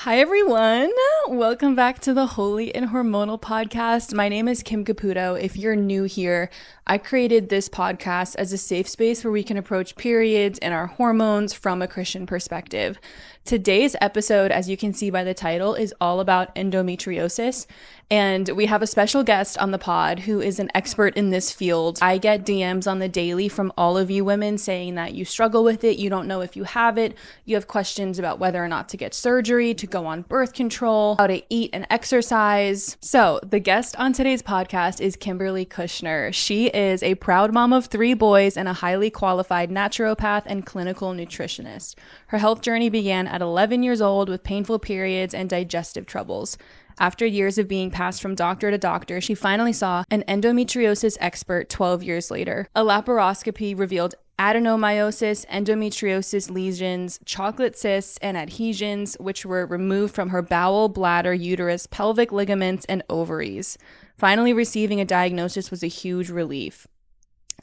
Hi, everyone. Welcome back to the Holy and Hormonal podcast. My name is Kim Caputo. If you're new here, I created this podcast as a safe space where we can approach periods and our hormones from a Christian perspective. Today's episode, as you can see by the title, is all about endometriosis. And we have a special guest on the pod who is an expert in this field. I get DMs on the daily from all of you women saying that you struggle with it, you don't know if you have it, you have questions about whether or not to get surgery, to go on birth control, how to eat and exercise. So the guest on today's podcast is Kimberly Kushner. She is a proud mom of 3 boys and a highly qualified naturopath and clinical nutritionist. Her health journey began at 11 years old with painful periods and digestive troubles. After years of being passed from doctor to doctor, she finally saw an endometriosis expert 12 years later. A laparoscopy revealed adenomyosis, endometriosis lesions, chocolate cysts, and adhesions, which were removed from her bowel, bladder, uterus, pelvic ligaments, and ovaries. Finally receiving a diagnosis was a huge relief.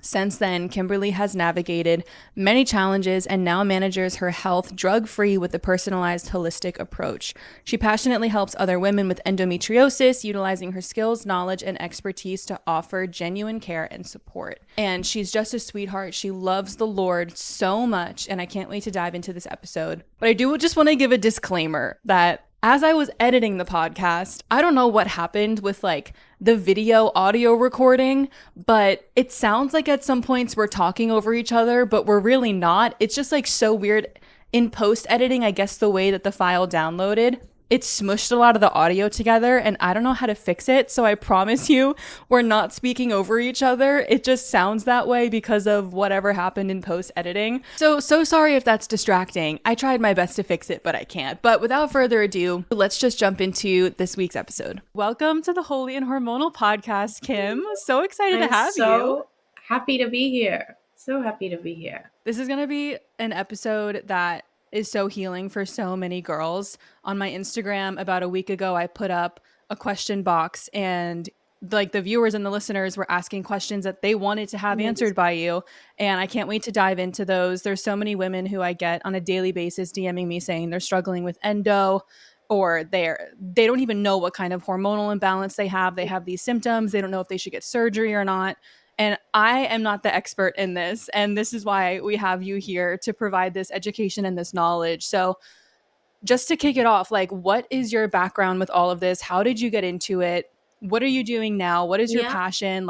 Since then, Kimberly has navigated many challenges and now manages her health drug-free with a personalized, holistic approach. She passionately helps other women with endometriosis, utilizing her skills, knowledge, and expertise to offer genuine care and support. And she's just a sweetheart. She loves the Lord so much, and I can't wait to dive into this episode. But I do just want to give a disclaimer that as I was editing the podcast, I don't know what happened with the video audio recording, but it sounds like at some points we're talking over each other, but we're really not. It's just so weird. In post editing, I guess the way that the file downloaded, it smushed a lot of the audio together and I don't know how to fix it. So I promise you, we're not speaking over each other. It just sounds that way because of whatever happened in post editing. So sorry if that's distracting. I tried my best to fix it, but I can't. But without further ado, let's just jump into this week's episode. Welcome to the Holy and Hormonal podcast, Kim. So excited to have you. So happy to be here. So happy to be here. This is going to be an episode that is so healing for so many girls. On my Instagram about a week ago, I put up a question box and the viewers and the listeners were asking questions that they wanted to have answered by you. And I can't wait to dive into those. There's so many women who I get on a daily basis DMing me saying they're struggling with endo, or they don't even know what kind of hormonal imbalance they have. They have these symptoms. They don't know if they should get surgery or not. And I am not the expert in this. And this is why we have you here to provide this education and this knowledge. So just to kick it off, what is your background with all of this? How did you get into it? What are you doing now? What is your passion?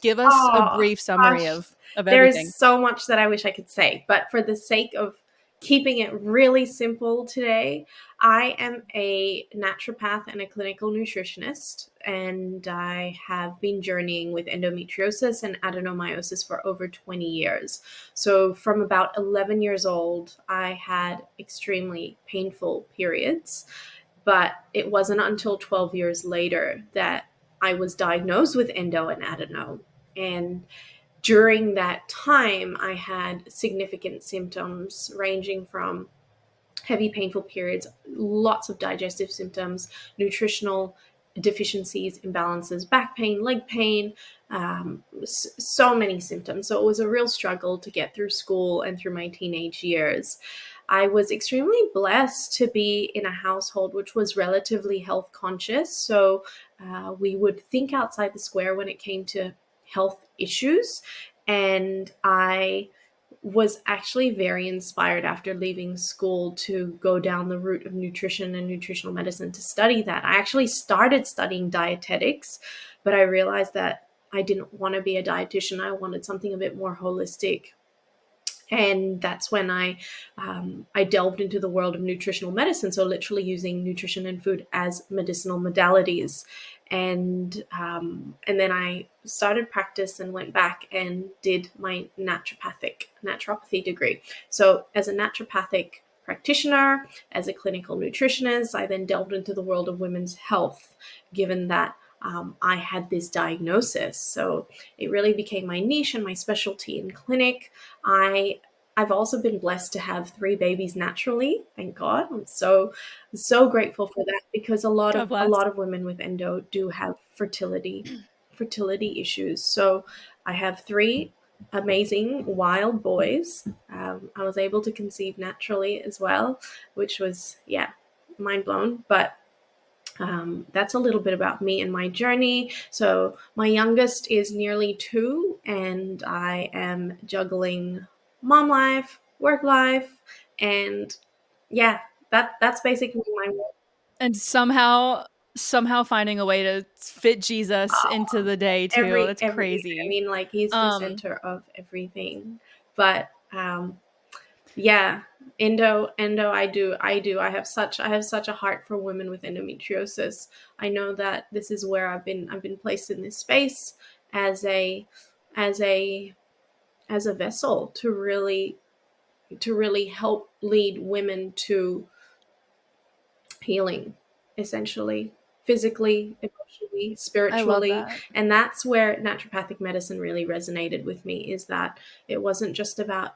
Give us a brief summary of everything. There's so much that I wish I could say, but for the sake of keeping it really simple today, I am a naturopath and a clinical nutritionist, and I have been journeying with endometriosis and adenomyosis for over 20 years. So from about 11 years old, I had extremely painful periods, but it wasn't until 12 years later that I was diagnosed with endo and adeno. And during that time, I had significant symptoms ranging from heavy painful periods, lots of digestive symptoms, nutritional deficiencies, imbalances, back pain, leg pain, so many symptoms. So it was a real struggle to get through school and through my teenage years. I was extremely blessed to be in a household which was relatively health conscious. So we would think outside the square when it came to health issues. And I was actually very inspired after leaving school to go down the route of nutrition and nutritional medicine to study that. I actually started studying dietetics, but I realized that I didn't want to be a dietitian. I wanted something a bit more holistic. And that's when I delved into the world of nutritional medicine. So literally using nutrition and food as medicinal modalities. And then I started practice and went back and did my naturopathy degree. So as a naturopathic practitioner, as a clinical nutritionist, I then delved into the world of women's health, given that I had this diagnosis. So it really became my niche and my specialty in clinic. I've also been blessed to have 3 babies naturally. Thank God. I'm so grateful for that, because a lot of women with endo do have fertility issues. So I have 3 amazing wild boys. I was able to conceive naturally as well, which was mind blown. But that's a little bit about me and my journey. So my youngest is nearly 2, and I am juggling mom life, work life, and yeah, that's basically my And somehow finding a way to fit Jesus into the day too. That's every I crazy. mean, like, he's the Um center of everything. But yeah, endo I have such a heart for women with endometriosis. I know that this is where I've been placed in this space as a as a as a vessel to really help lead women to healing, essentially, physically, emotionally, I love spiritually. that. And that's where naturopathic medicine really resonated with me, is that it wasn't just about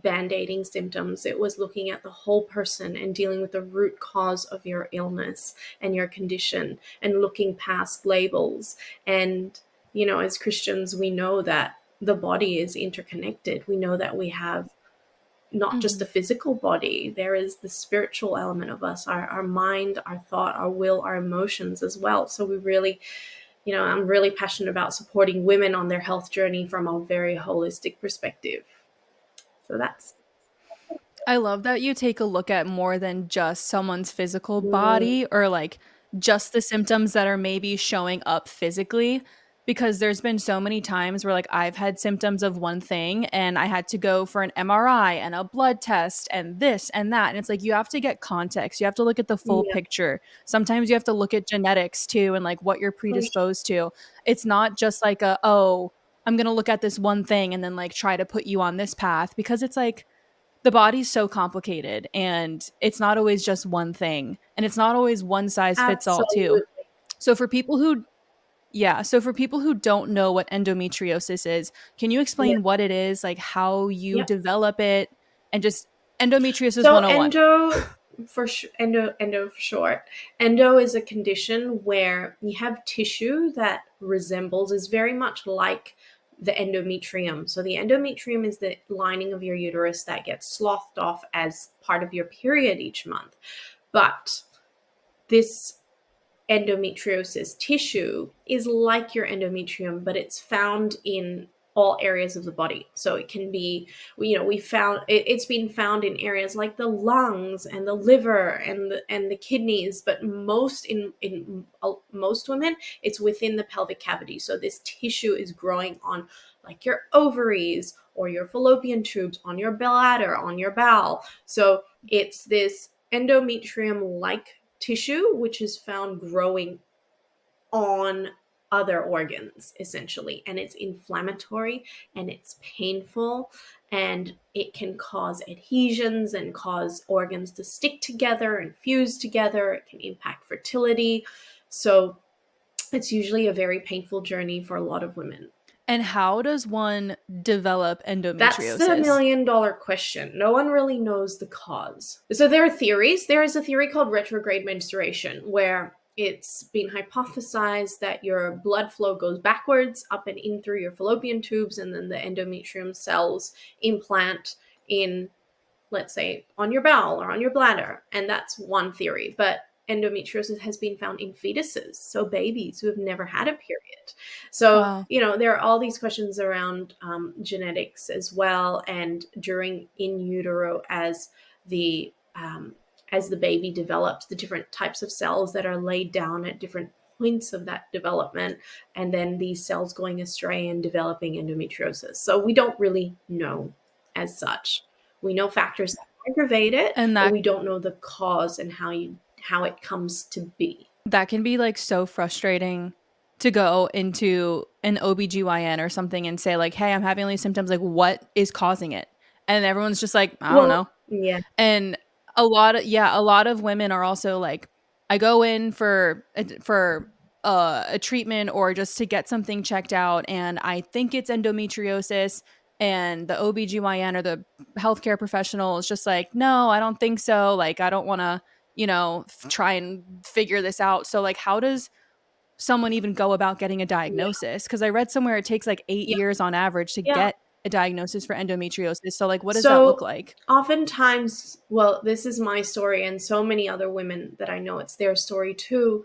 band-aiding symptoms. It was looking at the whole person and dealing with the root cause of your illness and your condition, and looking past labels. And as Christians, we know that the body is interconnected. We know that we have not just Mhm. the physical body. There is the spiritual element of us, our mind, our thought, our will, our emotions as well. So we really, I'm really passionate about supporting women on their health journey from a very holistic perspective. So that's I love that you take a look at more than just someone's physical mm, body, or like just the symptoms that are maybe showing up physically, because there's been so many times where like I've had symptoms of one thing and I had to go for an MRI and a blood test and this and that, and it's like you have to get context. You have to look at the full yeah, picture. Sometimes you have to look at genetics too and like what you're for sure. predisposed to. It's not just like I'm going to look at this one thing and then like try to put you on this path, because it's like the body's so complicated and it's not always just one thing, and it's not always one size fits all too. Absolutely. So for people who so for people who don't know what endometriosis is, can you Yeah. explain what it is, like how you Yep. develop it, and just endometriosis So 101? endo for short. Endo is a condition where you have tissue that resembles, is very much like the endometrium. So the endometrium is the lining of your uterus that gets sloughed off as part of your period each month. But this endometriosis tissue is like your endometrium, but it's found in all areas of the body. So it can be, we found it's been found in areas like the lungs and the liver and the kidneys, but most women, it's within the pelvic cavity. So this tissue is growing on like your ovaries or your fallopian tubes, on your bladder, on your bowel. So it's this endometrium like tissue, which is found growing on other organs, essentially. And it's inflammatory and it's painful, and it can cause adhesions and cause organs to stick together and fuse together. It can impact fertility. So it's usually a very painful journey for a lot of women. And how does one develop That's the endometriosis? million-dollar question. No one really knows the cause. So there are theories. There is a theory called retrograde menstruation, where it's been hypothesized that your blood flow goes backwards up and in through your fallopian tubes, and then the endometrium cells implant in, let's say, on your bowel or on your bladder. And that's one theory. But endometriosis has been found in fetuses, so babies who have never had a period. So, Wow. there are all these questions around genetics as well, and during in utero, as the baby develops, the different types of cells that are laid down at different points of that development, and then these cells going astray and developing endometriosis. So we don't really know as such. We know factors that aggravate it, And but that we don't know the cause and how it comes to be. that can be like so frustrating to go into an OBGYN or something and say like, "Hey, I'm having these symptoms, like what is causing it?" And everyone's just like, "I don't Well, know." yeah, And a lot of women are also like, I go in for a treatment or just to get something checked out, and I think it's endometriosis, and the OBGYN or the healthcare professional is just like, "No, I don't think so. Like I don't want to, try and figure this out." So like how does someone even go about getting a yeah, diagnosis? Cuz I read somewhere it takes like 8 yeah, years on average to yeah. get a diagnosis for endometriosis. So like, what does that look So like? oftentimes, well, this is my story and so many other women that I know, it's their story too.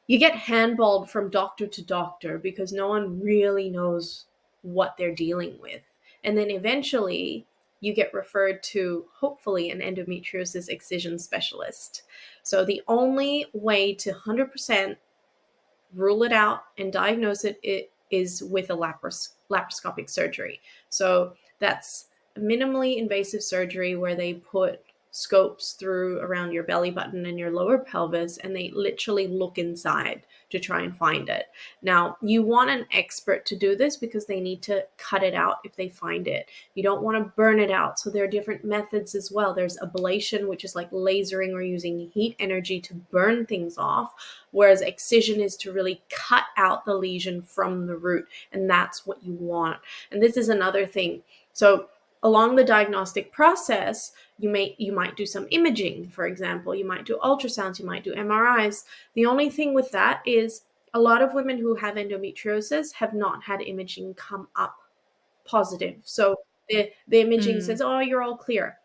You get handballed from doctor to doctor because no one really knows what they're dealing with. And then eventually you get referred to, hopefully, an endometriosis excision specialist. So the only way to 100% rule it out and diagnose it is with a laparoscopic surgery. So that's minimally invasive surgery where they put scopes through around your belly button and your lower pelvis, and they literally look inside to try and find it. Now, you want an expert to do this because they need to cut it out if they find it. You don't want to burn it out. So there are different methods as well. There's ablation, which is like lasering or using heat energy to burn things off, whereas excision is to really cut out the lesion from the root, and that's what you want. And this is another thing. So along the diagnostic process, you might do some imaging, for example. You might do ultrasounds, you might do MRIs. The only thing with that is a lot of women who have endometriosis have not had imaging come up positive. So the imaging says, oh, you're all clear.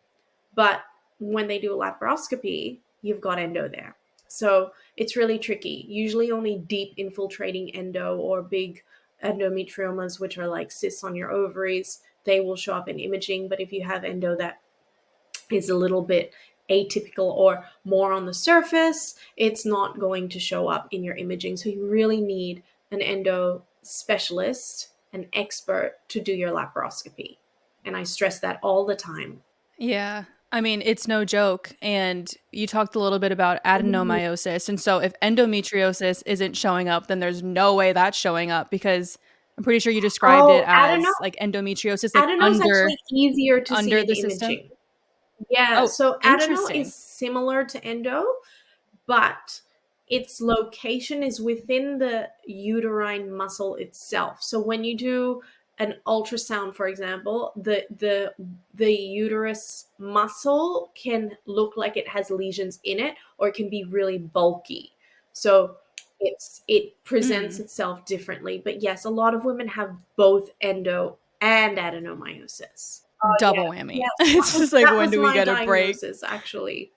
But when they do a laparoscopy, you've got endo there. So it's really tricky. Usually only deep infiltrating endo or big endometriomas, which are like cysts on your ovaries, they will show up in imaging. But if you have endo that is a little bit atypical or more on the surface, it's not going to show up in your imaging. So you really need an endo specialist, an expert, to do your laparoscopy. And I stress that all the time. Yeah. I mean, it's no joke. And you talked a little bit about adenomyosis. And so if endometriosis isn't showing up, then there's no way that's showing up, because I'm pretty sure you described it Oh, adeno as like endometriosis, like adeno is actually easier to see under in the system. imaging. Yeah, Oh, so adeno interesting. is similar to endo, but its location is within the uterine muscle itself. So when you do an ultrasound, for example, the uterus muscle can look like it has lesions in it, or it can be really bulky. So it presents Mm, itself differently. But yes, a lot of women have both endo and adenomyosis. Oh yeah, double whammy. yes, It's just like, that when was do we my get a break? diagnosis actually.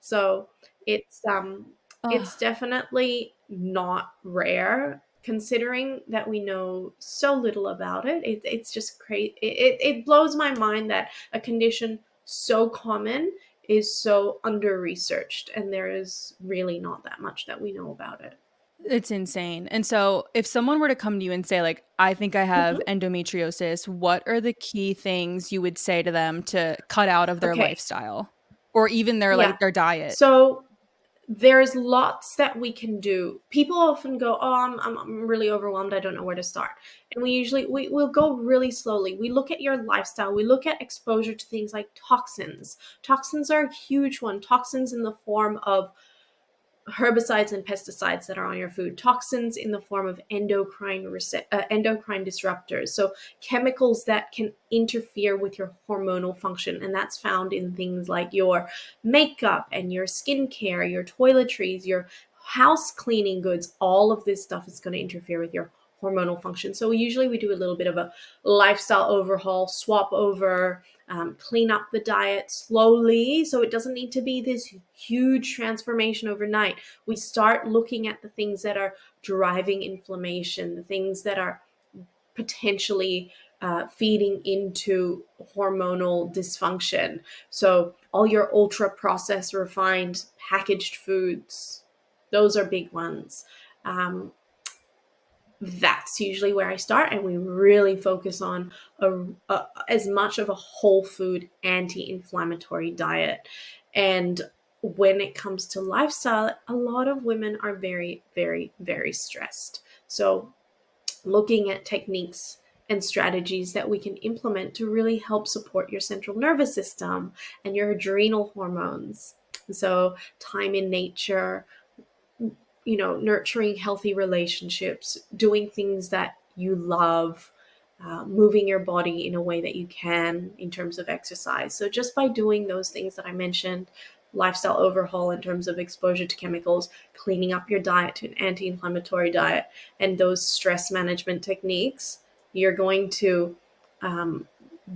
So it's um Oh, it's definitely not rare considering that we know so little about it. It's just crazy. It blows my mind that a condition so common is so under researched, and there is really not that much that we know about it. it's insane. And so if someone were to come to you and say, like, I think I have Mhm. endometriosis, what are the key things you would say to them to cut out of their Okay, lifestyle, or even their yeah. like their diet? So there's lots that we can do. People often go, "Oh, I'm really overwhelmed. I don't know where to start." And we'll go really slowly. We look at your lifestyle. We look at exposure to things like toxins. Toxins are a huge one. Toxins in the form of herbicides and pesticides that are on your food, toxins in the form of endocrine disruptors, so chemicals that can interfere with your hormonal function, and that's found in things like your makeup and your skincare, your toiletries, your house cleaning goods. All of this stuff is going to interfere with your hormonal function. So usually we do a little bit of a lifestyle overhaul, swap over, clean up the diet slowly. So it doesn't need to be this huge transformation overnight. We start looking at the things that are driving inflammation, the things that are potentially feeding into hormonal dysfunction. So all your ultra processed, refined, packaged foods, those are big ones. Um, that's usually where I start, and we really focus on as much of a whole food anti-inflammatory diet. And when it comes to lifestyle, a lot of women are very, very, very stressed. So looking at techniques and strategies that we can implement to really help support your central nervous system and your adrenal hormones. So time in nature, nurturing healthy relationships, doing things that you love, moving your body in a way that you can in terms of exercise. So just by doing those things that I mentioned, lifestyle overhaul in terms of exposure to chemicals, cleaning up your diet to an anti-inflammatory diet, and those stress management techniques, you're going to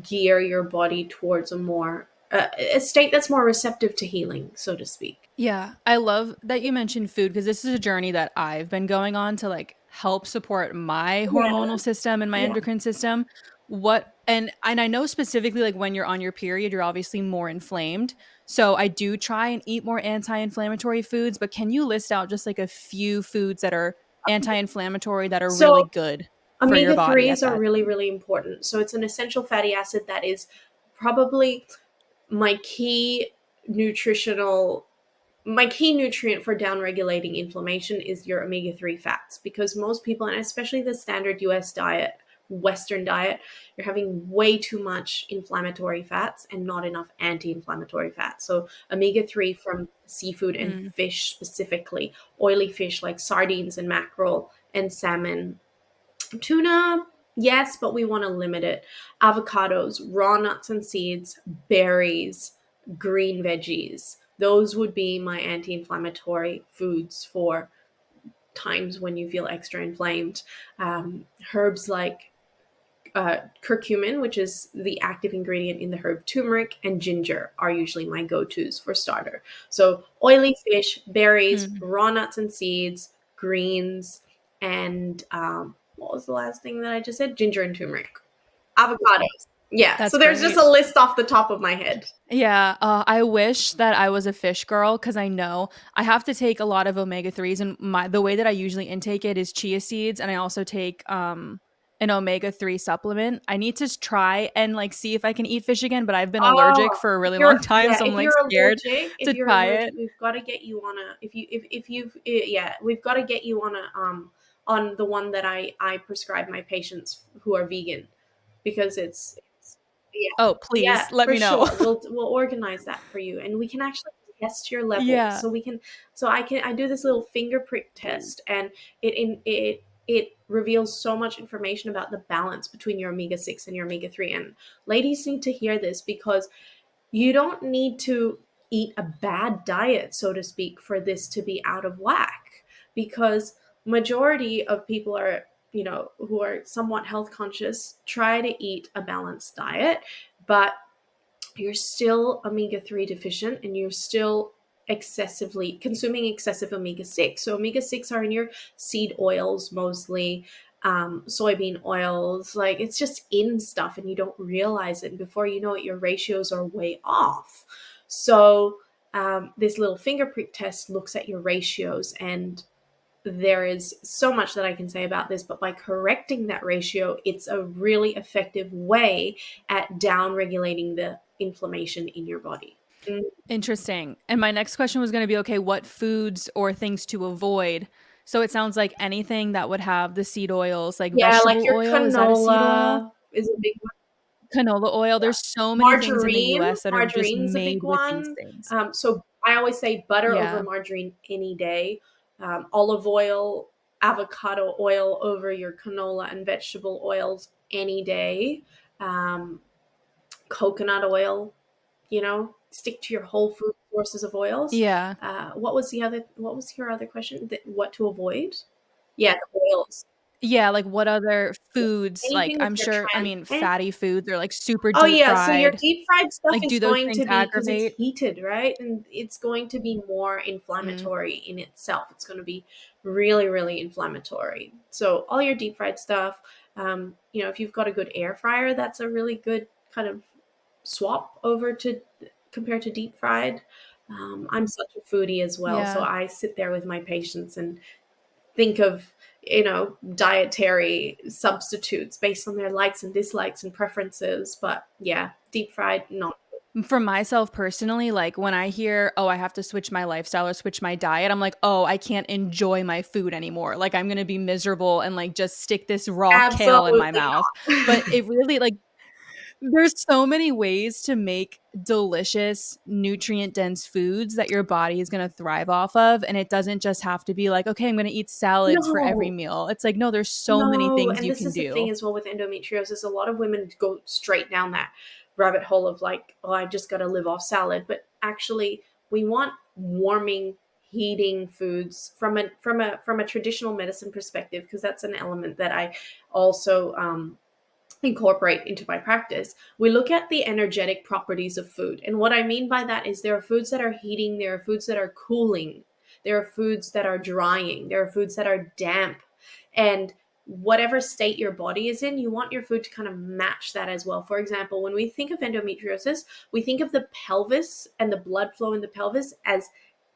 gear your body towards a state that's more receptive to healing, so to speak. Yeah, I love that you mentioned food because this is a journey that I've been going on to like help support my Yeah, hormonal system and my yeah. endocrine system. What and I know specifically like when you're on your period, you're obviously more inflamed. So I do try and eat more anti-inflammatory foods, but can you list out just like a few foods that are anti-inflammatory that are really So good for your omega body 3s at are that really, time? really important. So it's an essential fatty acid that is probably my key nutritional my key nutrient for downregulating inflammation is your omega-3 fats, because most people, and especially the standard US diet, Western diet, you're having way too much inflammatory fats and not enough anti-inflammatory fats. So omega-3 from seafood and Mm, fish, specifically oily fish like sardines and mackerel and salmon. Tuna, yes, but we want to limit it. Avocados, raw nuts and seeds, berries, green veggies. Those would be my anti inflammatory foods for times when you feel extra inflamed. Herbs like curcumin, which is the active ingredient in the herb turmeric, and ginger are usually my go tos for starter. So, oily fish, berries, mm. raw nuts and seeds, greens, and what was the last thing that I just said? Ginger and turmeric. Avocados. Yeah. So, That's there's just great. a list off the top of my head. Yeah, I wish that I was a fish girl because I know I have to take a lot of omega 3s, and the way that I usually intake it is chia seeds, and I also take an omega 3 supplement. I need to try and like see if I can eat fish again, but I've been allergic Oh, for a really long time, so I'm if like you're scared allergic, to try it. we've got to get you on a if you've yeah, we've got to get you on the one that I prescribe my patients who are vegan, because it's yeah. Oh, Yeah, please let for me know. sure. We'll organize that for you, and we can actually test your levels. Yeah. So I do this little finger prick test, and it reveals so much information about the balance between your omega 6 and your omega 3. And ladies need to hear this, because you don't need to eat a bad diet, so to speak, for this to be out of whack, because majority of people are, who are somewhat health conscious, try to eat a balanced diet, but you're still omega 3 deficient, and you're still excessively consuming excessive omega 6. So omega 6 are in your seed oils mostly, soybean oils, like it's just in stuff and you don't realize it. And before you know it, your ratios are way off. So this little finger prick test looks at your ratios, and there is so much that I can say about this, but by correcting that ratio, it's a really effective way at down regulating the inflammation in your body. Mm. Interesting. And my next question was going to be okay, what foods or things to avoid? So it sounds like anything that would have the seed oils, like Yeah, like vegetable your oil. Is that a seed oil? canola is a big one. Canola oil. Yeah. There's so many things in the US that are just Margarine's a big made with these one. things. So I always say butter over Yeah. margarine any day. Olive oil, avocado oil over your canola and vegetable oils any day. Um, Coconut oil, stick to your whole food sources of oils. Yeah. What was your other question? What to avoid? Yeah, the oils. Yeah, like what other foods, like Anything with I'm your sure, I mean, and fatty foods are like super oh deep yeah, so your fried. deep fried stuff Like, is do those going things to be, because it's aggravate? heated, right? And it's going to be more Mm, inflammatory in itself. It's going to be really, really inflammatory. So all your deep fried stuff, if you've got a good air fryer, that's a really good kind of swap over to compared to deep fried. I'm such a foodie as well, so yeah. I sit there with my patients and think of dietary substitutes based on their likes and dislikes and preferences. But yeah, deep fried, not. For myself personally, like when I hear, "Oh, I have to switch my lifestyle or switch my diet," I'm like, "Oh, I can't enjoy my food anymore. Like I'm gonna be miserable and like just stick this raw kale in my Absolutely mouth." not. But it really like there's so many ways to make delicious, nutrient-dense foods that your body is gonna thrive off of, and it doesn't just have to be like, "Okay, I'm gonna eat salads for every No, meal." It's like, no, there's so many no. things And you this can is the thing do. as well with endometriosis. A lot of women go straight down that rabbit hole of like, oh, I just got to live off salad. But actually, we want warming, heating foods from a traditional medicine perspective, because that's an element that I also incorporate into my practice, we look at the energetic properties of food. And what I mean by that is there are foods that are heating, there are foods that are cooling, there are foods that are drying, there are foods that are damp. And whatever state your body is in, you want your food to kind of match that as well. For example, when we think of endometriosis, we think of the pelvis and the blood flow in the pelvis as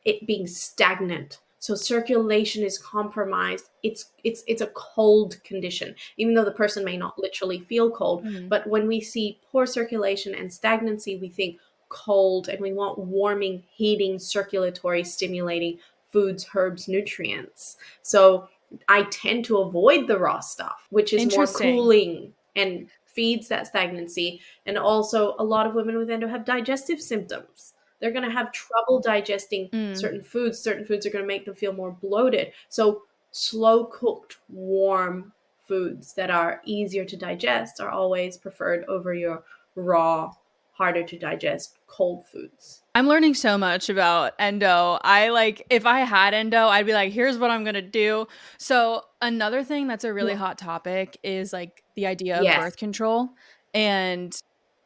it being stagnant. So circulation is compromised. It's a cold condition, even though the person may not literally feel cold. Mm. But when we see poor circulation and stagnancy, we think cold, and we want warming, heating, circulatory, stimulating foods, herbs, nutrients. So I tend to avoid the raw stuff, which is more Interesting. cooling and feeds that stagnancy. And also, a lot of women with endo have digestive symptoms. They're going to have trouble digesting Mm. certain foods. Certain foods are going to make them feel more bloated. So, slow cooked, warm foods that are easier to digest are always preferred over your raw, harder to digest cold foods. I'm learning so much about endo. I like if I had endo, I'd be like, here's what I'm going to do. So, another thing that's a really Yeah. hot topic is like the idea of Yes. birth control. And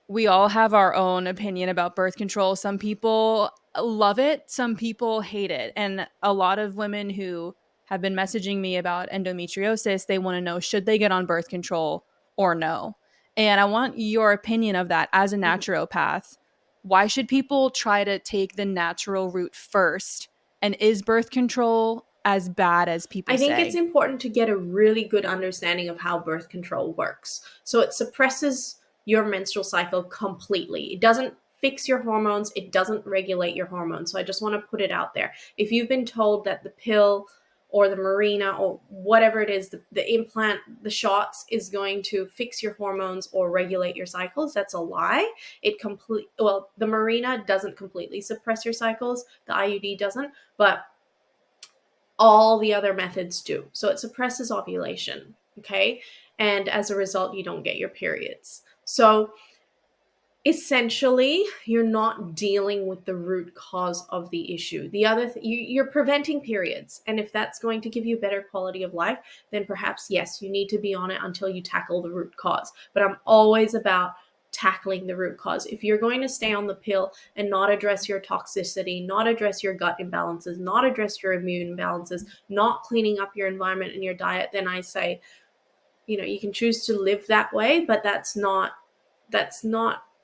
we all have our own opinion about birth control. Some people love it, some people hate it. And a lot of women who have been messaging me about endometriosis, they want to know should they get on birth control or no. And I want your opinion of that as a Mhm. naturopath. Why should people try to take the natural route first? And is birth control as bad as people I think it's say? important to get a really good understanding of how birth control works. So it suppresses your menstrual cycle completely. It doesn't fix your hormones, it doesn't regulate your hormones. So I just want to put it out there. If you've been told that the pill or the Mirena or whatever it is, the implant, the shots is going to fix your hormones or regulate your cycles, that's a lie. The Mirena doesn't completely suppress your cycles, the IUD doesn't, but all the other methods do. So it suppresses ovulation, okay? And as a result, you don't get your periods. So essentially, you're not dealing with the root cause of the issue. The other you're preventing periods, and if that's going to give you better quality of life, then perhaps yes, you need to be on it until you tackle the root cause. But I'm always about tackling the root cause. If you're going to stay on the pill and not address your toxicity, not address your gut imbalances, not address your immune imbalances, not cleaning up your environment and your diet, then I say, you can choose to live that way, but that's not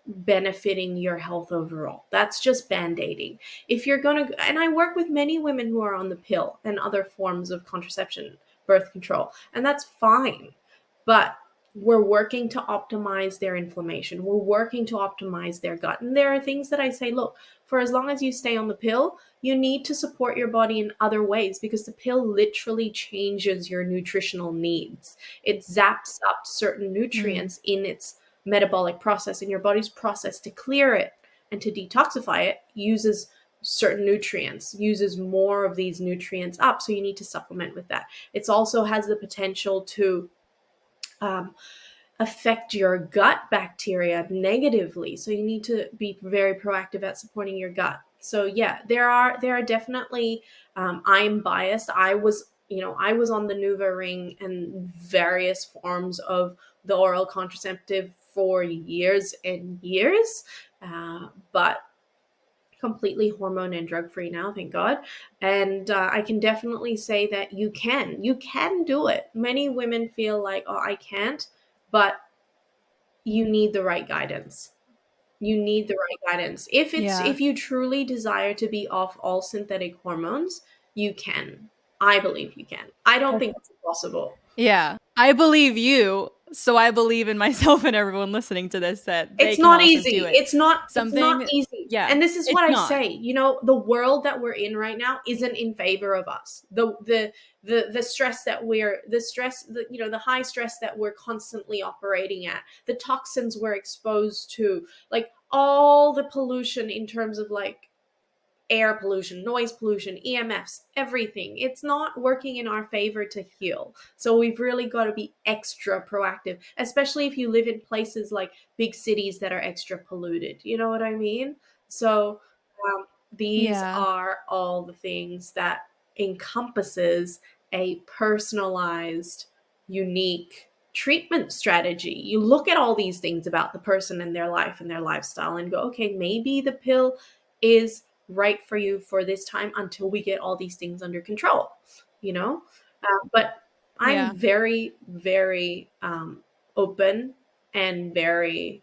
benefiting your health overall. That's just band-aiding. If you're going to, and I work with many women who are on the pill and other forms of contraception, birth control, and that's fine. But we're working to optimize their inflammation. We're working to optimize their gut. And there are things that I say, look, for as long as you stay on the pill, you need to support your body in other ways because the pill literally changes your nutritional needs. It zaps up certain Mm. nutrients in its metabolic process, and your body's process to clear it and to detoxify it uses certain nutrients, uses more of these nutrients up. So you need to supplement with that. It also has the potential to um, affect your gut bacteria negatively. So you need to be very proactive at supporting your gut. So yeah, there are definitely. I'm biased. I was on the Nuva ring and various forms of the oral contraceptive for years and years, but completely hormone and drug free now, thank God. And I can definitely say that you can do it. Many women feel like, oh, I can't, but you need the right guidance. You need the right guidance. If it's Yeah. if you truly desire to be off all synthetic hormones, you can. I believe you can. I don't think it's impossible. Yeah. I believe you, so I believe in myself and everyone listening to this that they It's can not also do easy. it. It's not Something easy. yeah, And this is it's what I not. say. The world that we're in right now isn't in favor of us. The stress that we're the stress the high stress that we're constantly operating at, the toxins we're exposed to, like all the pollution in terms of like air pollution, noise pollution, EMFs, everything. It's not working in our favor to heal. So we've really got to be extra proactive, especially if you live in places like big cities that are extra polluted. You know what I mean? So these Yeah. are all the things that encompasses a personalized, unique treatment strategy. You look at all these things about the person and their life and their lifestyle and go, okay, maybe the pill is right for you for this time until we get all these things under control, you know? But I'm Yeah. very, very open and very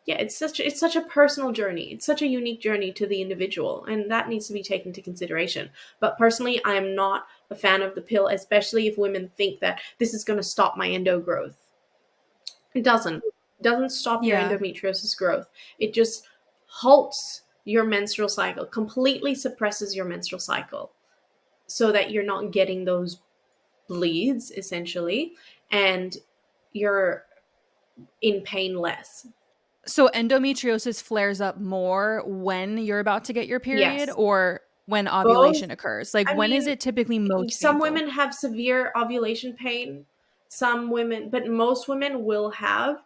yeah, it's such a personal journey. It's such a unique journey to the individual, and that needs to be taken into consideration. But personally, I am not a fan of the pill, especially if women think that this is going to stop my endo growth. It doesn't. It doesn't stop your Yeah. endometriosis growth. It just halts your menstrual cycle, completely suppresses your menstrual cycle so that you're not getting those bleeds essentially, and you're in pain less. So endometriosis flares up more when you're about to get your period Yes. or when Both. ovulation occurs? Like, I when is mean, it typically most some painful? women have severe ovulation pain. Some women, but most women will have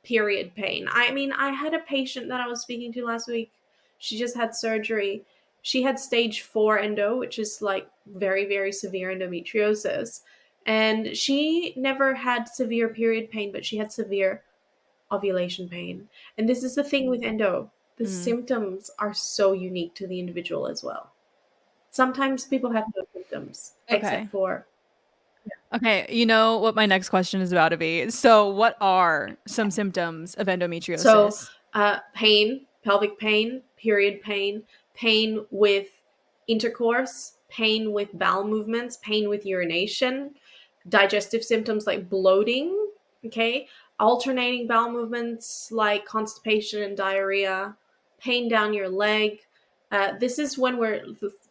period pain. I mean, I had a patient that I was speaking to last week. She just had surgery. She had stage 4 endo, which is like very, very severe endometriosis. And she never had severe period pain, but she had severe ovulation pain. And this is the thing with endo. The Mm. symptoms are so unique to the individual as well. Sometimes people have no symptoms except Okay. for Okay, you know what my next question is about to be. So, what are some symptoms of so endometriosis? pain, pelvic pain, period pain, pain with intercourse, pain with bowel movements, pain with urination, digestive symptoms like bloating, okay, alternating bowel movements like constipation and diarrhea, pain down your leg. This is when we're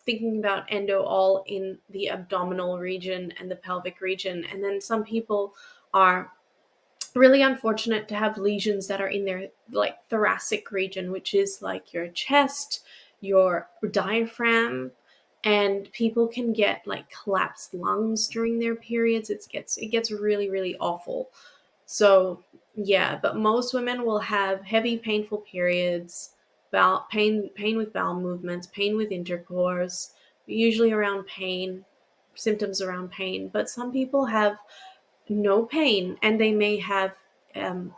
thinking about endo all in the abdominal region and the pelvic region. And then some people are really unfortunate to have lesions that are in their like thoracic region, which is like your chest, your diaphragm, and people can get like collapsed lungs during their periods. It gets really, really awful. So yeah, but most women will have heavy painful periods, pain with bowel movements, pain with intercourse, usually around pain, symptoms around pain. But some people have no pain and they may have um,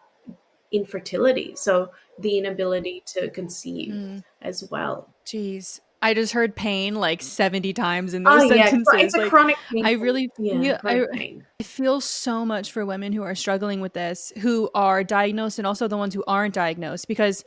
infertility, so the inability to conceive Mm, as well. geez. I just heard pain like 70 times in Oh those yeah, it's sentences. a Like, chronic I painful, really yeah, feel chronic pain. I feel so much for women who are struggling with this, who are diagnosed and also the ones who aren't diagnosed, because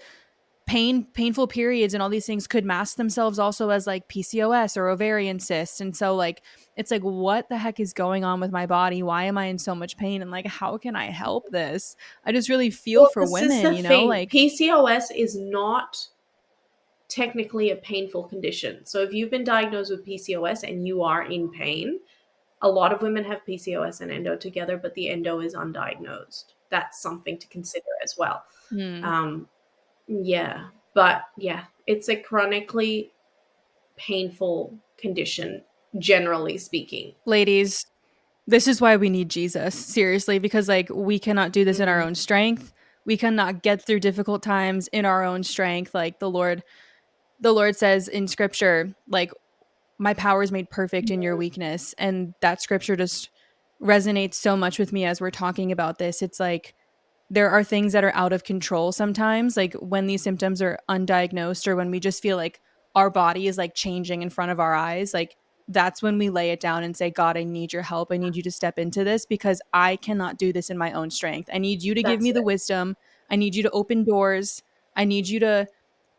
painful periods and all these things could mask themselves also as like PCOS or ovarian cysts. And so like it's like, what the heck is going on with my body? Why am I in so much pain? And like, how can I help this? I just really feel Well, for this is women, the you know, thing. like, PCOS is not technically a painful condition. So if you've been diagnosed with PCOS and you are in pain, a lot of women have PCOS and endo together, but the endo is undiagnosed. That's something to consider as well. hmm. Um, yeah, but yeah, it's a chronically painful condition, generally speaking. Ladies, this is why we need Jesus, seriously, because like we cannot do this in our Mm, own strength. We cannot get through difficult times in our own strength. Like the Lord says in scripture, like, my power is made perfect in your mm, weakness. And that scripture just resonates so much with me as we're talking about this. It's like there are things that are out of control sometimes, like when these symptoms are undiagnosed or when we just feel like our body is like changing in front of our eyes. Like that's when we lay it down and say, God, I need your help. I need you to step into this because I cannot do this in my own strength. I need you to give that's me the it. wisdom. I need you to open doors. I need you to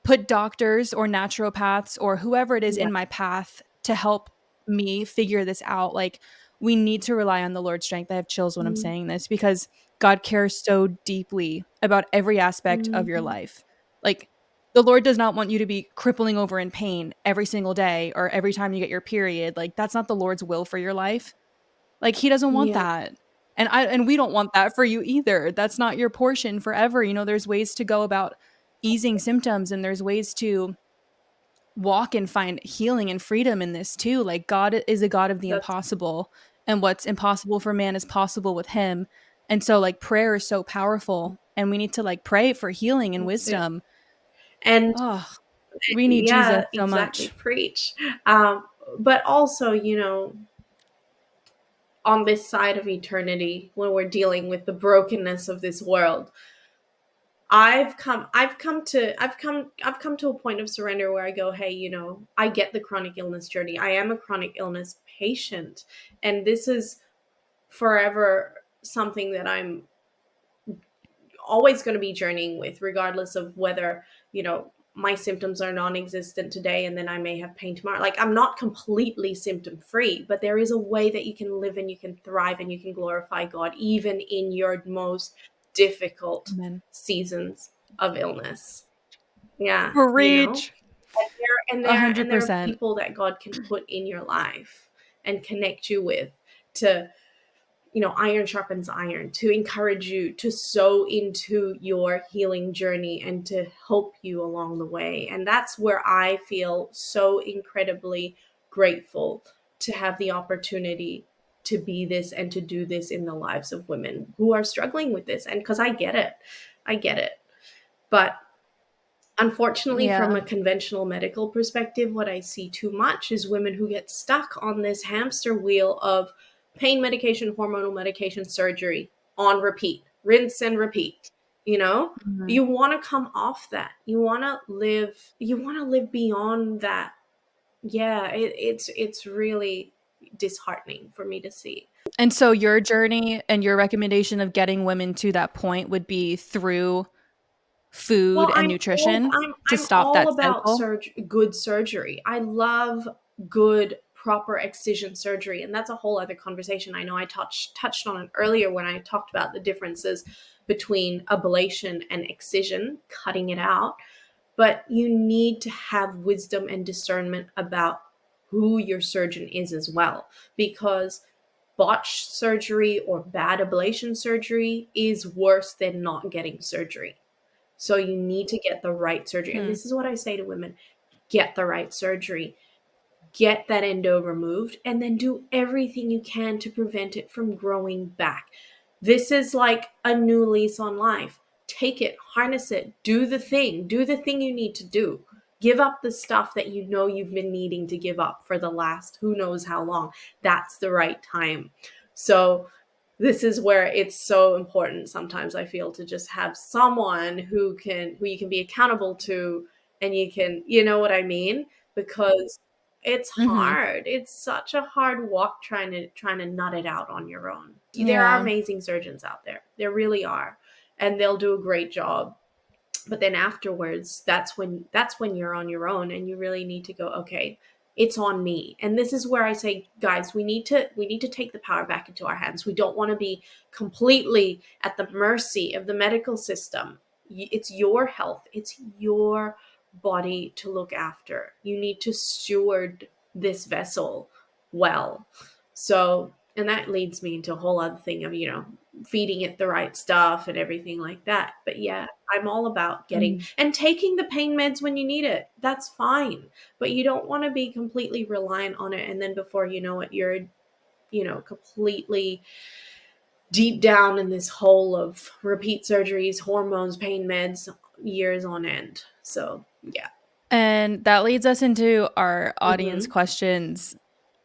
put doctors or naturopaths or whoever it is Yeah. in my path to help me figure this out. Like, we need to rely on the Lord's strength. I have chills when I'm Mm, saying this because God cares so deeply about every aspect of your mhm. life. Like, the Lord does not want you to be crippling over in pain every single day or every time you get your period. Like, that's not the Lord's will for your life. Like, he doesn't want Yeah, that. And we don't want that for you either. That's not your portion forever. You know, there's ways to go about easing symptoms and there's ways to walk and find healing and freedom in this too. Like, God is a God of the that's impossible, and what's impossible for man is possible with him. And so like prayer is so powerful and we need to like pray for healing and that's it. wisdom. And Oh, we need Jesus yeah, so exactly. much. Preach. Um, but also, on this side of eternity, when we're dealing with the brokenness of this world, I've come to a point of surrender where I go, hey, you know, I get the chronic illness journey. I am a chronic illness patient, and this is forever something that I'm always going to be journeying with, regardless of whether, you know, my symptoms are non-existent today and then I may have pain tomorrow. Like, I'm not completely symptom free, but there is a way that you can live and you can thrive and you can glorify God even in your most difficult Amen. seasons of illness. Yeah, you know. Preach. And there are 100%. people that God can put in your life and connect you with to, you know, iron sharpens iron, to encourage you to sow into your healing journey and to help you along the way. And that's where I feel so incredibly grateful to have the opportunity to be this and to do this in the lives of women who are struggling with this. And because I get it. But unfortunately, from Yeah. a conventional medical perspective, what I see too much is women who get stuck on this hamster wheel of pain medication, hormonal medication, surgery on repeat, rinse and repeat. You know, Mhm. you want to come off that. You want to live beyond that. Yeah, it's really disheartening for me to see. And so your journey and your recommendation of getting women to that point would be through Well, food and nutrition to I'm stop all that about cycle? good surgery. I love good proper excision surgery, and that's a whole other conversation. I know I touched on it earlier when I talked about the differences between ablation and excision, cutting it out. But you need to have wisdom and discernment about who your surgeon is as well, because botched surgery or bad ablation surgery is worse than not getting surgery. So you need to get the right surgery. And Hmm. this is what I say to women: get the right surgery, get that endo removed, and then do everything you can to prevent it from growing back. This is like a new lease on life. Take it, harness it, do the thing you need to do. Give up the stuff that you know you've been needing to give up for the last who knows how long. That's the right time. So this is where it's so important sometimes, I feel, to just have someone who you can be accountable to, and you can, you know what I mean? Because it's Mhm. hard. It's such a hard walk trying to nut it out on your own. There are Yeah. amazing surgeons out there. There really are. And they'll do a great job. But then afterwards, that's when you're on your own and you really need to go, okay, it's on me. And this is where I say, guys, we need to take the power back into our hands. We don't want to be completely at the mercy of the medical system. It's your health. It's your body to look after. You need to steward this vessel well. So, and that leads me into a whole other thing of, you know, feeding it the right stuff and everything like that. But yeah, I'm all about getting Mhm. and taking the pain meds when you need it. That's fine. But you don't want to be completely reliant on it. And then before you know it, you're, you know, completely deep down in this hole of repeat surgeries, hormones, pain meds, years on end. So yeah. And that leads us into our audience Mm-hmm. questions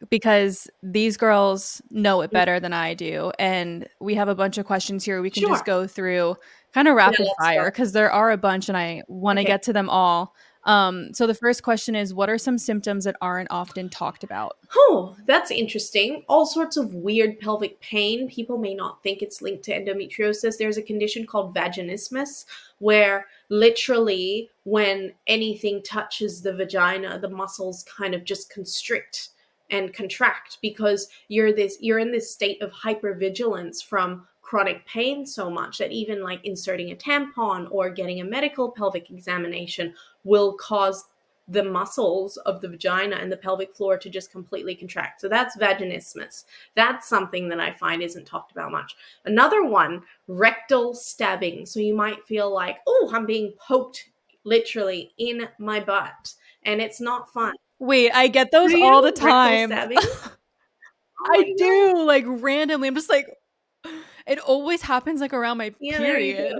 because these girls know it better than I do. And we have a bunch of questions here we can just Sure. go through kind of Yeah, rapid let's fire go. because there are a bunch and I want to Okay. get to them all. So the first question is, what are some symptoms that aren't often talked about? Oh, that's interesting. All sorts of weird pelvic pain. People may not think it's linked to endometriosis. There's a condition called vaginismus where literally when anything touches the vagina, the muscles kind of just constrict and contract because you're in this state of hypervigilance from chronic pain so much that even like inserting a tampon or getting a medical pelvic examination will cause the muscles of the vagina and the pelvic floor to just completely contract. So that's vaginismus. That's something that I find isn't talked about much. Another one, rectal stabbing. So you might feel like, oh, I'm being poked literally in my butt. And it's not fun. Wait, I get those Do all the you? Rectal time. stabbing? Oh I my God. do, like randomly. I'm just like, it always happens like around my Yeah, there you period. go.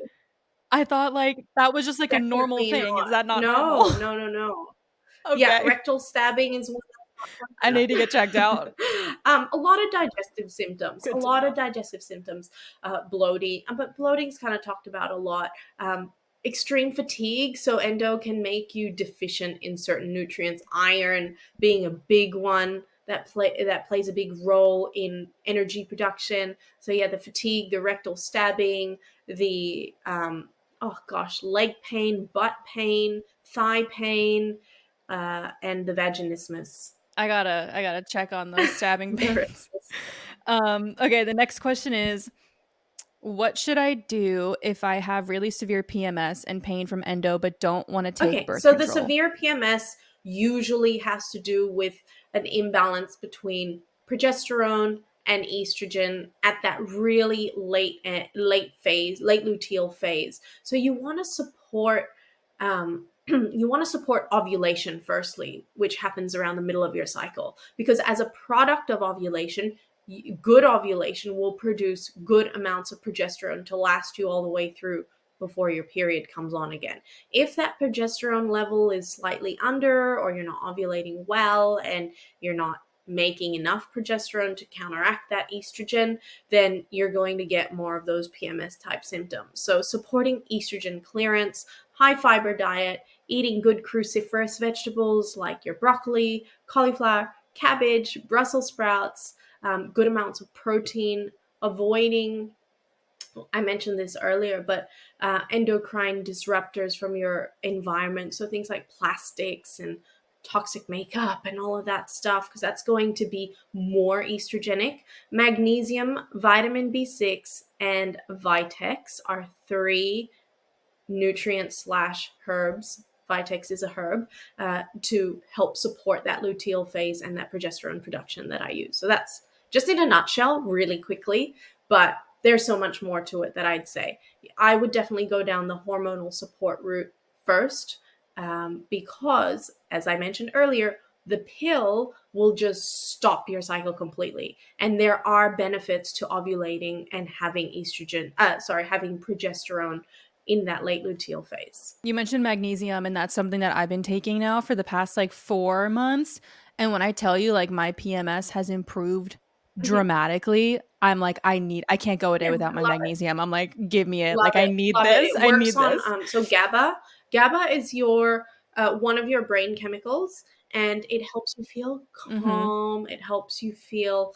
I thought like that was just like a normal Definitely thing. Is not. that not normal? No, no, no, no. Yeah, Okay. rectal stabbing is one. I need to get checked out. A lot of digestive symptoms, Good a to lot know. of digestive symptoms, bloating, but bloating's kind of talked about a lot. Extreme fatigue, so endo can make you deficient in certain nutrients, iron being a big one that plays a big role in energy production. So yeah, the fatigue, the rectal stabbing, the oh gosh, leg pain, butt pain, thigh pain, and the vaginismus. I gotta check on those stabbing pains. Nervous. Okay, the next question is, what should I do if I have really severe PMS and pain from endo but don't want to take Okay, birth so the control? severe PMS usually has to do with an imbalance between progesterone and estrogen at that really late phase, late luteal phase. So you want to support you want to support ovulation firstly, which happens around the middle of your cycle, because as a product of ovulation, good ovulation will produce good amounts of progesterone to last you all the way through before your period comes on again. If that progesterone level is slightly under, or you're not ovulating well and you're not making enough progesterone to counteract that estrogen, then you're going to get more of those PMS type symptoms. So supporting estrogen clearance, high fiber diet, eating good cruciferous vegetables like your broccoli, cauliflower, cabbage, Brussels sprouts, good amounts of protein, avoiding, I mentioned this earlier, but endocrine disruptors from your environment. So things like plastics and toxic makeup and all of that stuff, because that's going to be more estrogenic. Magnesium, vitamin B6, and Vitex are three nutrients slash herbs. Vitex is a herb to help support that luteal phase and that progesterone production that I use. So that's just in a nutshell, really quickly, but there's so much more to it that I'd say. I would definitely go down the hormonal support route first, because, as I mentioned earlier, the pill will just stop your cycle completely. And there are benefits to ovulating and having having progesterone in that late luteal phase. You mentioned magnesium, and that's something that I've been taking now for the past like 4 months. And when I tell you, like, my PMS has improved Mhm. dramatically, I'm like, I can't go a day Yeah, without I my love it. magnesium. I'm like, give me it. Love Like, I it. need Love it. this. It I works need on this. so GABA. GABA is your one of your brain chemicals, and it helps you feel Mm-hmm. calm. It helps you feel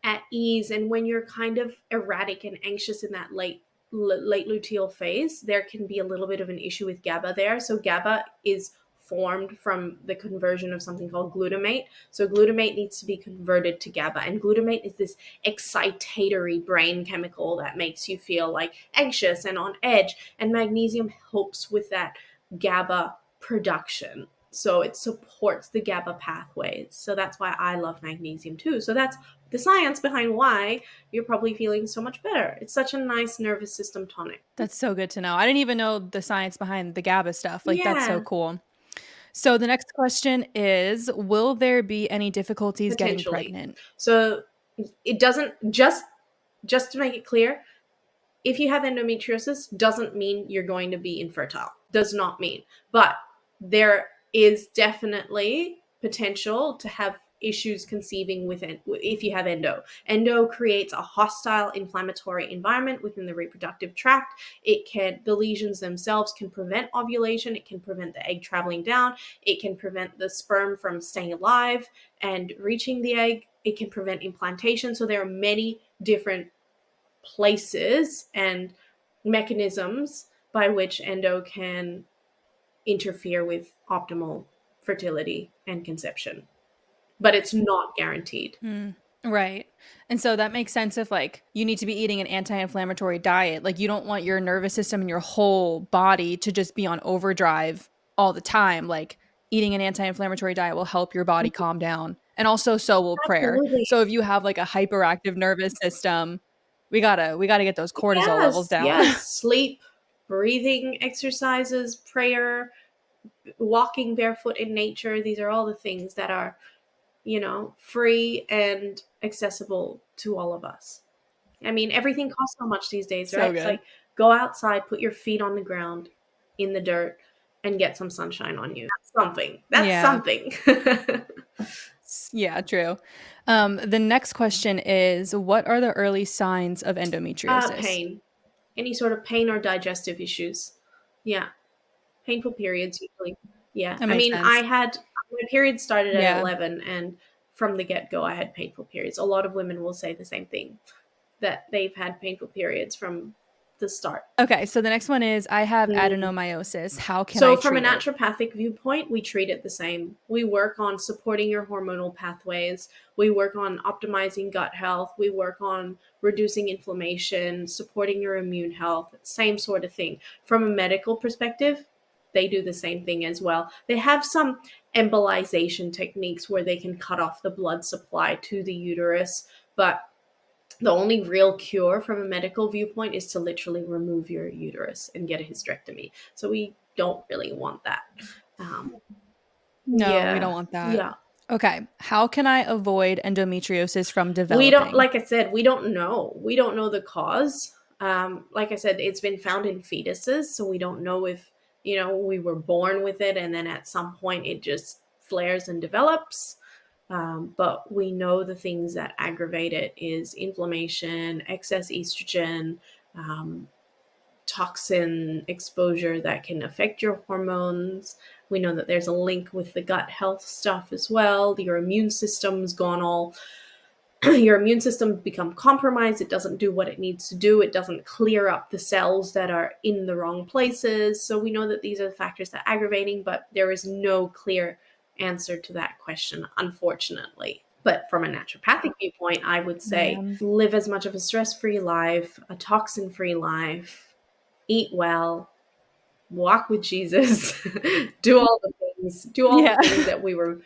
at ease. And when you're kind of erratic and anxious in that late luteal phase, there can be a little bit of an issue with GABA there. So GABA is formed from the conversion of something called glutamate. So glutamate needs to be converted to GABA, and glutamate is this excitatory brain chemical that makes you feel like anxious and on edge, and magnesium helps with that GABA production. So it supports the GABA pathways. So that's why I love magnesium too. So that's the science behind why you're probably feeling so much better. It's such a nice nervous system tonic. That's so good to know. I didn't even know the science behind the GABA stuff. Like, that's so Yeah, cool. So the next question is, will there be any difficulties getting potentially. pregnant? So it doesn't just to make it clear, if you have endometriosis, doesn't mean you're going to be infertile. Does not mean. But there is definitely potential to have issues conceiving with it if you have endo. Endo creates a hostile inflammatory environment within the reproductive tract. The lesions themselves can prevent ovulation, it can prevent the egg traveling down, it can prevent the sperm from staying alive and reaching the egg, it can prevent implantation. So there are many different places and mechanisms by which endo can interfere with optimal fertility and conception, but it's not guaranteed. Mm, right. And so that makes sense if like you need to be eating an anti-inflammatory diet. Like you don't want your nervous system and your whole body to just be on overdrive all the time. Like eating an anti-inflammatory diet will help your body calm down. And also so will prayer. Absolutely. So if you have like a hyperactive nervous system, we gotta get those cortisol levels Yes, down. yes. Sleep, breathing exercises, prayer, walking barefoot in nature. These are all the things that are, free and accessible to all of us. I mean, everything costs so much these days, So right? It's good. like go outside, put your feet on the ground in the dirt, and get some sunshine on you. That's something. That's Yeah. something. Yeah, true. The next question is, what are the early signs of endometriosis? Pain, any sort of pain or digestive issues. Yeah, painful periods usually. Yeah, That I makes mean, sense. my period started at Yeah. 11, and from the get go, I had painful periods. A lot of women will say the same thing, that they've had painful periods from the start. Okay, so the next one is, I have Mm. adenomyosis. How can I So, from a treat it? naturopathic viewpoint, we treat it the same. We work on supporting your hormonal pathways. We work on optimizing gut health. We work on reducing inflammation, supporting your immune health, same sort of thing. From a medical perspective, they do the same thing as well. They have some embolization techniques where they can cut off the blood supply to the uterus, but the only real cure from a medical viewpoint is to literally remove your uterus and get a hysterectomy. So we don't really want that. Um, No, we don't yeah, want that. yeah. Okay, how can I avoid endometriosis from We don't, developing? like I said, we don't know. We don't know the cause. Like I said, it's been found in fetuses, so we don't know if, we were born with it and then at some point it just flares and develops. But we know the things that aggravate it is inflammation, excess estrogen, um, toxin exposure that can affect your hormones. We know that there's a link with the gut health stuff as well. Your immune system's gone all your immune system become compromised. It doesn't do what it needs to do. It doesn't clear up the cells that are in the wrong places. So we know that these are the factors that are aggravating, but there is no clear answer to that question, unfortunately. But from a naturopathic viewpoint, I would say Yeah. live as much of a stress-free life, a toxin-free life, eat well, walk with Jesus, do all the Yeah. things that we were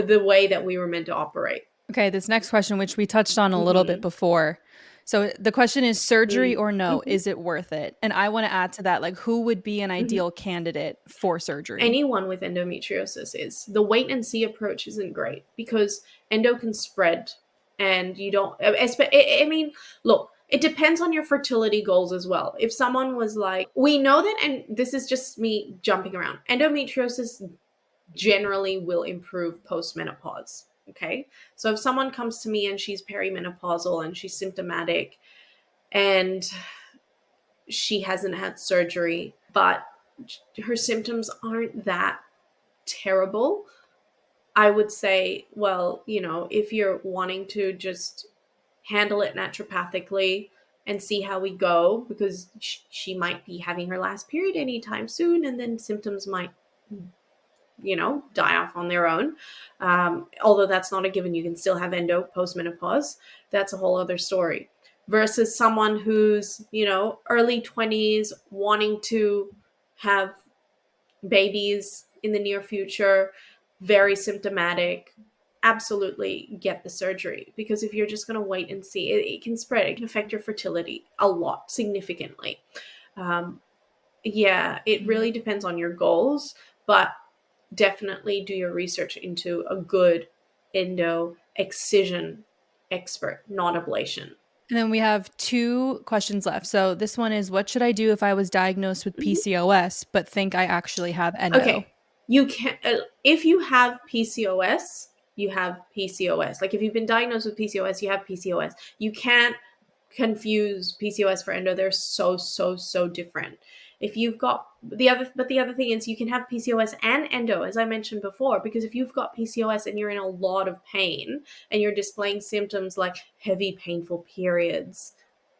the way that we were meant to operate. Okay, this next question, which we touched on a little bit Mhm. before. So the question is, surgery Mm. or no, Mhm. is it worth it? And I want to add to that, like, who would be an Mhm. ideal candidate for surgery? Anyone with endometriosis is. The wait and see approach isn't great because endo can spread and you don't I mean, look, it depends on your fertility goals as well. If someone was like, we know that, and this is just me jumping around, endometriosis generally will improve post-menopause. Okay. So if someone comes to me and she's perimenopausal and she's symptomatic and she hasn't had surgery, but her symptoms aren't that terrible, I would say, well, if you're wanting to just handle it naturopathically and see how we go, because she might be having her last period anytime soon, and then symptoms might, die off on their own. Although that's not a given, you can still have endo post-menopause. That's a whole other story. Versus someone who's, early 20s, wanting to have babies in the near future, very symptomatic, absolutely get the surgery. Because if you're just going to wait and see, it can spread. It can affect your fertility a lot, significantly. Um, yeah, it really depends on your goals, but definitely do your research into a good endo excision expert, not ablation. And then we have two questions left. So this one is, what should I do if I was diagnosed with Mhm. PCOS but think I actually have endo? Okay, you can if you have PCOS, you have PCOS. Like if you've been diagnosed with PCOS, you have PCOS. You can't confuse PCOS for endo. They're so different. If you've got the other thing is you can have PCOS and endo, as I mentioned before, because if you've got PCOS and you're in a lot of pain and you're displaying symptoms like heavy painful periods,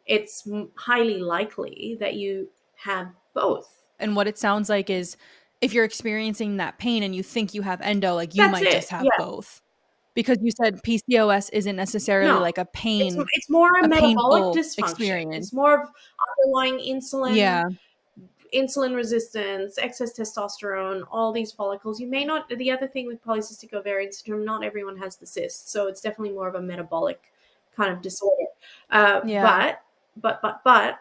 it's highly likely that you have both. And what it sounds like is, if you're experiencing that pain and you think you have endo, like, you That's might it. just have Yeah. both. Because you said PCOS isn't necessarily No, like it's more a a metabolic painful dysfunction. experience. It's more of underlying Yeah. insulin resistance, excess testosterone, all these follicles. You may not. The other thing with polycystic ovarian syndrome, not everyone has the cyst, so it's definitely more of a metabolic kind of disorder. Uh, Yeah. but but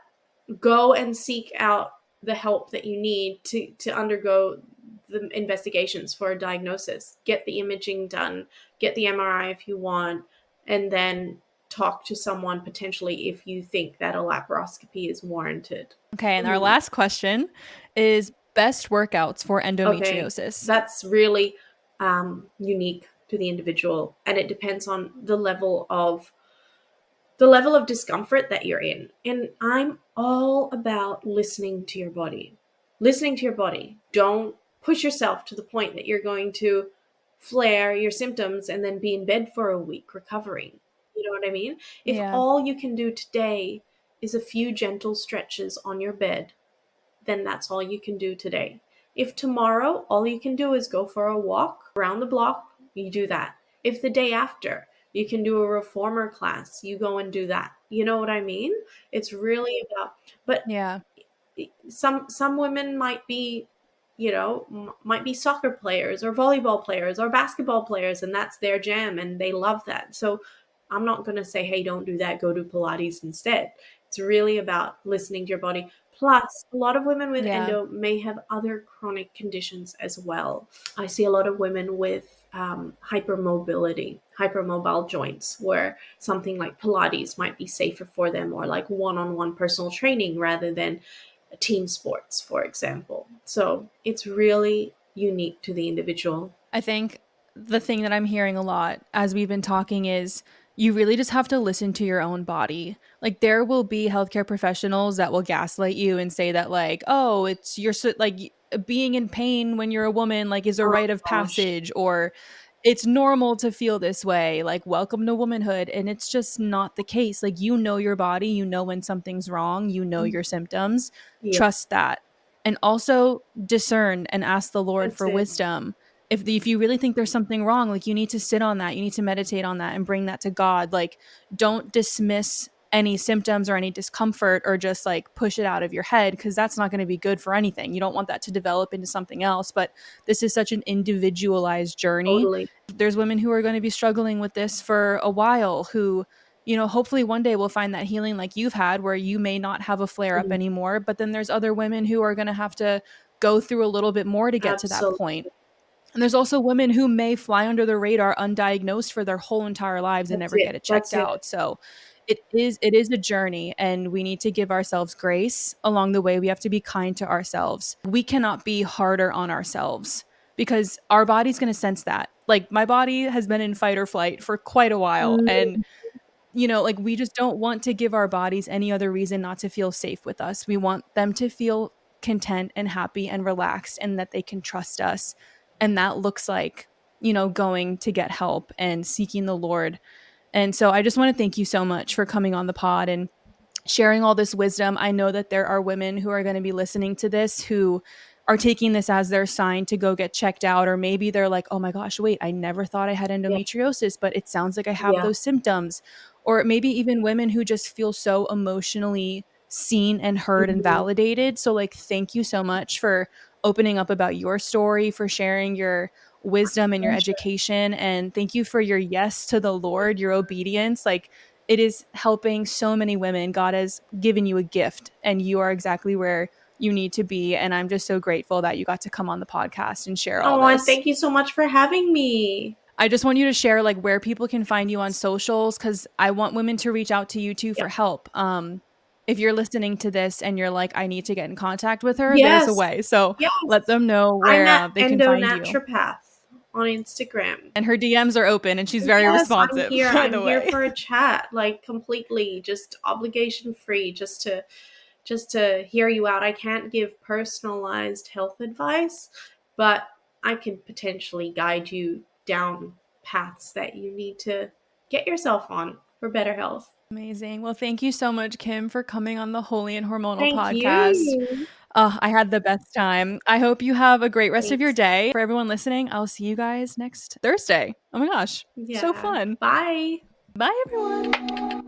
go and seek out the help that you need to undergo the investigations for a diagnosis. Get the imaging done, get the MRI if you want, and then talk to someone potentially if you think that a laparoscopy is warranted. Okay, and our Mhm. last question is, best workouts for Okay, endometriosis. that's really unique to the individual, and it depends on the level of discomfort that you're in. And I'm all about listening to your body. Listening to your body. Don't push yourself to the point that you're going to flare your symptoms and then be in bed for a week recovering. You know what I mean? If Yeah. all you can do today is a few gentle stretches on your bed, then that's all you can do today. If tomorrow all you can do is go for a walk around the block, you do that. If the day after you can do a reformer class, you go and do that. You know what I mean? It's really about, but Yeah. some women might be, might be soccer players or volleyball players or basketball players, and that's their jam and they love that. So I'm not going to say, hey, don't do that, go do Pilates instead. It's really about listening to your body. Plus, a lot of women with Yeah. endo may have other chronic conditions as well. I see a lot of women with hypermobility, hypermobile joints, where something like Pilates might be safer for them, or like one-on-one personal training rather than team sports, for example. So it's really unique to the individual. I think the thing that I'm hearing a lot as we've been talking is you really just have to listen to your own body. Like there will be healthcare professionals that will gaslight you and say that like, "Oh, it's your being in pain when you're a woman like is a Oh rite of gosh. passage," or it's normal to feel this way, like welcome to womanhood, and it's just not the case. Like you know your body, you know when something's wrong, you know your symptoms. Yeah, Trust that. And also discern and ask the Lord that's for it. wisdom. If you really think there's something wrong, like you need to sit on that, you need to meditate on that and bring that to God. Like don't dismiss any symptoms or any discomfort or just like push it out of your head, because that's not going to be good for anything. You don't want that to develop into something else. But this is such an individualized journey. Totally. There's women who are going to be struggling with this for a while, who, you know, hopefully one day will find that healing like you've had, where you may not have a flare up Mhm. anymore. But then there's other women who are going to have to go through a little bit more to get to that point. Absolutely. And there's also women who may fly under the radar undiagnosed for their whole entire lives and That's never it. get it checked That's it. out. So it is a journey, and we need to give ourselves grace along the way. We have to be kind to ourselves. We cannot be harder on ourselves because our body's going to sense that. Like my body has been in fight or flight for quite a while, and Mm, you know, like we just don't want to give our bodies any other reason not to feel safe with us. We want them to feel content and happy and relaxed and that they can trust us. And that looks like, you know, going to get help and seeking the Lord. And so I just want to thank you so much for coming on the pod and sharing all this wisdom. I know that there are women who are going to be listening to this who are taking this as their sign to go get checked out, or maybe they're like, "Oh my gosh, wait, I never thought I had yeah. endometriosis, but it sounds like I have Yeah. those symptoms." Or maybe even women who just feel so emotionally seen and heard and Mhm. validated. So like thank you so much for opening up about your story, for sharing your wisdom and your Pleasure. education, and thank you for your yes to the Lord, your obedience. Like it is helping so many women. God has given you a gift and you are exactly where you need to be. And I'm just so grateful that you got to come on the podcast and share all Oh, and this. thank you so much for having me. I just want you to share like where people can find you on socials, because I want women to reach out to you too for Yep. help. If you're listening to this and you're like, I need to get in contact with her, there's a Yes. way. So let Yes. them know I'm where at they can find you. Endonatropath on Instagram. And her DMs are open and she's very Yes, I'm responsive, here. by I'm the here way. for a chat, like completely just obligation free, just to hear you out. I can't give personalized health advice, but I can potentially guide you down paths that you need to get yourself on for better health. Amazing. Well, thank you so much, Kim, for coming on the Holy and Hormonal Thank podcast. you. I had the best time. I hope you have a great rest of your Thanks. day. For everyone listening, I'll see you guys next Thursday. Oh my gosh, so Yeah. fun. Bye. Bye, everyone.